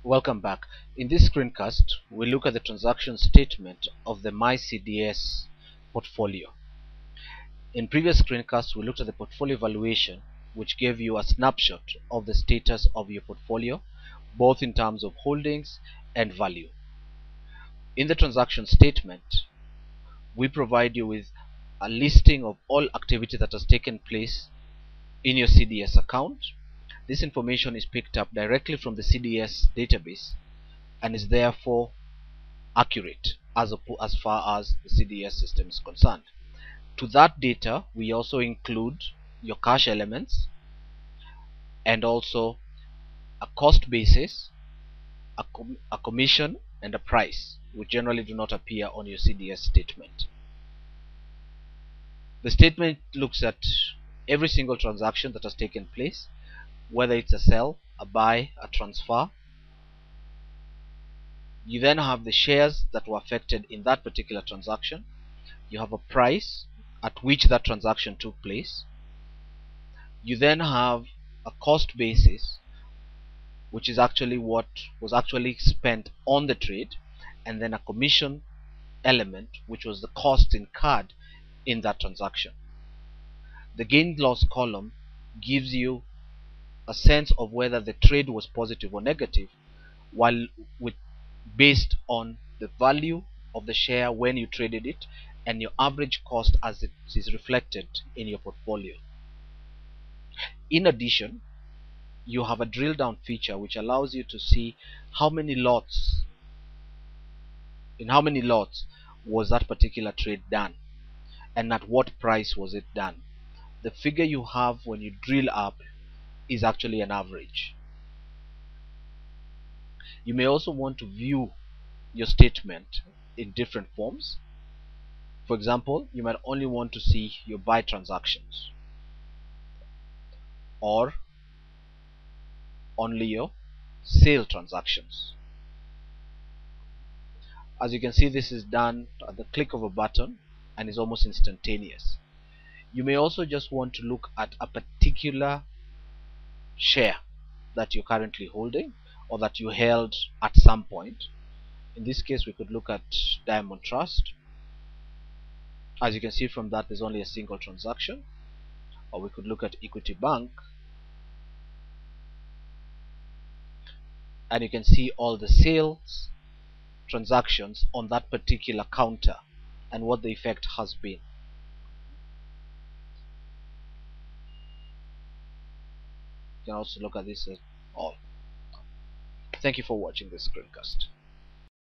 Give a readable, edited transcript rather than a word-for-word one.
Welcome back. In this screencast, we look at the transaction statement of the MyCDS portfolio. In previous screencasts, we looked at the portfolio valuation, which gave you a snapshot of the status of your portfolio, both in terms of holdings and value. In the transaction statement, we provide you with a listing of all activity that has taken place in your CDS account. This information is picked up directly from the CDS database and is therefore accurate as far as the CDS system is concerned. To that data, we also include your cash elements and also a cost basis, a commission, and a price, which generally do not appear on your CDS statement. The statement looks at every single transaction that has taken place, whether it's a sell, a buy, a transfer. You then have the shares that were affected in that particular transaction. You have a price at which that transaction took place. You then have a cost basis, which is actually what was actually spent on the trade, and then a commission element, which was the cost incurred in that transaction. The gain-loss column gives you a sense of whether the trade was positive or negative, while based on the value of the share when you traded it and your average cost as it is reflected in your portfolio. In addition, you have a drill down feature which allows you to see in how many lots was that particular trade done and at what price was it done. The figure you have when you drill up is actually an average. You may also want to view your statement in different forms. For example, you might only want to see your buy transactions or only your sale transactions. As you can see, this is done at the click of a button and is almost instantaneous. You may also just want to look at a particular share that you're currently holding or that you held at some point. In this case, we could look at Diamond Trust. As you can see from that, there's only a single transaction. Or we could look at Equity Bank, and you can see all the sales transactions on that particular counter and what the effect has been. You can also look at this as all. Thank you for watching this screencast.